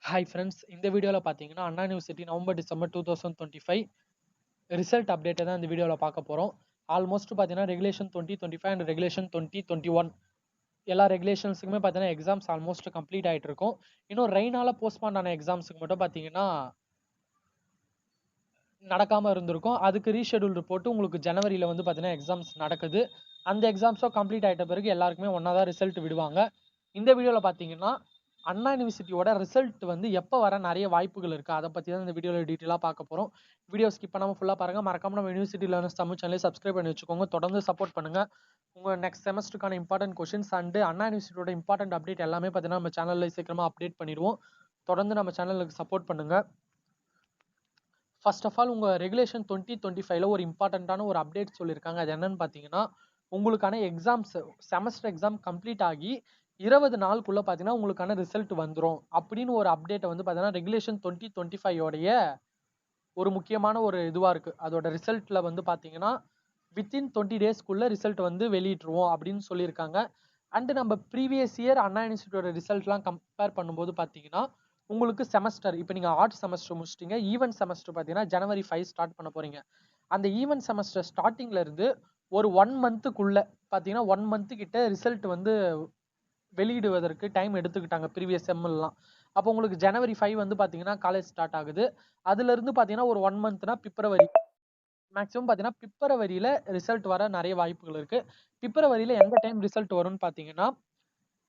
Hi friends, இந்த வீடியோவில் பார்த்தீங்கன்னா அண்ணா யூனிவர்சிட்டி நவம்பர் டிசம்பர் 2025 ரிசல்ட் அப்டேட்டை தான் இந்த வீடியோவில் பார்க்க போகிறோம். ஆல்மோஸ்ட் பார்த்தீங்கன்னா ரெகுலேஷன் 2025 அண்ட் ரெகுலேஷன் 2021 எல்லா ரெகுலேஷன்ஸுக்குமே பார்த்தீங்கன்னா எக்ஸாம்ஸ் ஆல்மோஸ்ட் கம்ப்ளீட் ஆகிட்டு இருக்கும். இன்னும் ரெயினால் போஸ்ட்பாண்ட் ஆன எக்ஸாம்ஸுக்கு மட்டும் பார்த்தீங்கன்னா நடக்காமல் இருந்திருக்கும். அதுக்கு ரீஷெடியூல் போட்டு உங்களுக்கு ஜனவரியில் வந்து பார்த்தீங்கன்னா எக்ஸாம்ஸ் நடக்குது. அந்த எக்ஸாம்ஸும் கம்ப்ளீட் ஆகிட்ட பிறகு எல்லாருக்குமே ஒன்றா தான் ரிசல்ட் விடுவாங்க. இந்த வீடியோவில் பார்த்தீங்கன்னா அண்ணா யூனிவர்சிட்டியோட ரிசல்ட் வந்து எப்போ வர நிறைய வாய்ப்புகள் இருக்குது, அதை பற்றி தான் இந்த வீடியோவில் டீட்டெயிலாக பார்க்க போகிறோம். வீடியோ ஸ்கிப் பண்ணாமல் ஃபுல்லாக பாருங்கள். மறக்காம நம்ம யூனிவர்சிட்டி லேர்னர்ஸ் தமிழ் சேனலை சப்ஸ்கிரைப் பண்ணி வச்சுக்கோங்க. தொடர்ந்து சப்போர்ட் பண்ணுங்கள். உங்கள் நெக்ஸ்ட் செமஸ்டருக்கான இம்பார்ட்டன்ட் கொஷின்ஸ் அண்டு அண்ணா யூனிவர்சிட்டியோட இம்பார்ட்டன்ட் அப்டேட் எல்லாமே பார்த்தீங்கன்னா நம்ம சேனலில் சீக்கிரமாக அப்டேட் பண்ணிடுவோம். தொடர்ந்து நம்ம சேனலுக்கு சப்போர்ட் பண்ணுங்கள். ஃபர்ஸ்ட் ஆஃப் ஆல் உங்கள் ரெகுலேஷன் 2025 ஒரு இம்பார்ட்டண்ட்டான ஒரு அப்டேட் சொல்லியிருக்காங்க. அது என்னன்னு பார்த்தீங்கன்னா உங்களுக்கான எக்ஸாம்ஸ் செமஸ்டர் எக்ஸாம் கம்ப்ளீட் ஆகி 20 நாளுக்குள்ளே பார்த்தீங்கன்னா உங்களுக்கான ரிசல்ட் வந்துடும் அப்படின்னு ஒரு அப்டேட்டை வந்து பார்த்தீங்கன்னா ரெகுலேஷன் 2025 ஒரு முக்கியமான ஒரு இதுவாக இருக்குது. அதோட ரிசல்ட்டில் வந்து பார்த்தீங்கன்னா வித்தின் 20 டேஸ்க்குள்ளே ரிசல்ட் வந்து வெளியிட்டுருவோம் அப்படின்னு சொல்லியிருக்காங்க. அண்டு நம்ம ப்ரீவியஸ் இயர் அண்ணா யூனிவர்சிட்டியோட ரிசல்ட்லாம் கம்பேர் பண்ணும்போது பார்த்தீங்கன்னா உங்களுக்கு செமஸ்டர் இப்போ நீங்கள் ஆர்ட்ஸ் செமஸ்டர் முடிச்சிட்டிங்க. ஈவென்ட் செமஸ்டர் பார்த்தீங்கன்னா January 5 ஸ்டார்ட் பண்ண போகிறீங்க. அந்த ஈவென்ட் செமஸ்டர் ஸ்டார்டிங்லேருந்து ஒரு 1 மந்த்துக்குள்ளே பார்த்தீங்கன்னா 1 மந்த்து கிட்ட ரிசல்ட் வந்து வெளியிடுவதற்கு டைம் எடுத்துக்கிட்டாங்க ப்ரீவியஸ் செம்மெல்லாம். அப்போ உங்களுக்கு January 5 வந்து பார்த்தீங்கன்னா காலேஜ் ஸ்டார்ட் ஆகுது. அதுலேருந்து பார்த்தீங்கன்னா ஒரு 1 மந்த்னா பிப்ரவரி மேக்ஸிமம் பார்த்தீங்கன்னா பிப்ரவரியில் ரிசல்ட் வர நிறைய வாய்ப்புகள் இருக்குது. பிப்ரவரியில் எந்த டைம் ரிசல்ட் வரும்னு பார்த்தீங்கன்னா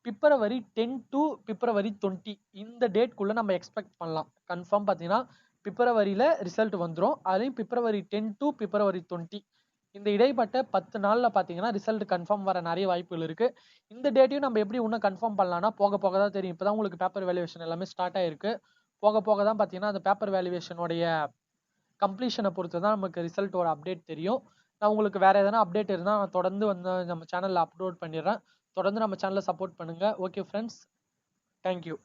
பிப்ரவரி 10 டு பிப்ரவரி 20 இந்த டேட்குள்ளே நம்ம எக்ஸ்பெக்ட் பண்ணலாம். கன்ஃபார்ம் பார்த்தீங்கன்னா பிப்ரவரியில் ரிசல்ட் வந்துடும். அதுலேயும் பிப்ரவரி 10 டு பிப்ரவரி 20 இந்த இடைப்பட்ட 10 நாளில் பார்த்தீங்கன்னா ரிசல்ட் கன்ஃபார்ம் வர நிறைய வாய்ப்புகள் இருக்குது. இந்த டேட்டையும் நம்ம எப்படி இன்னும் கன்ஃபார்ம் பண்ணலாம்னா போக போக தான் தெரியும். இப்போ தான் உங்களுக்கு பேப்பர் வேல்யூவேஷன் எல்லாமே ஸ்டார்ட் ஆகிருக்கு. போக போக தான் பார்த்தீங்கன்னா அந்த பேப்பர் வேல்யூவேஷனுடைய கம்ப்ளீஷனை பொறுத்து தான் நமக்கு ரிசல்ட்டோட அப்டேட் தெரியும். நான் உங்களுக்கு வேறு எதனா அப்டேட் இருந்தால் நான் தொடர்ந்து வந்து நம்ம சேனலில் அப்லோட் பண்ணிடுறேன். தொடர்ந்து நம்ம சேனலை சப்போர்ட் பண்ணுங்கள். Okay friends, thank you.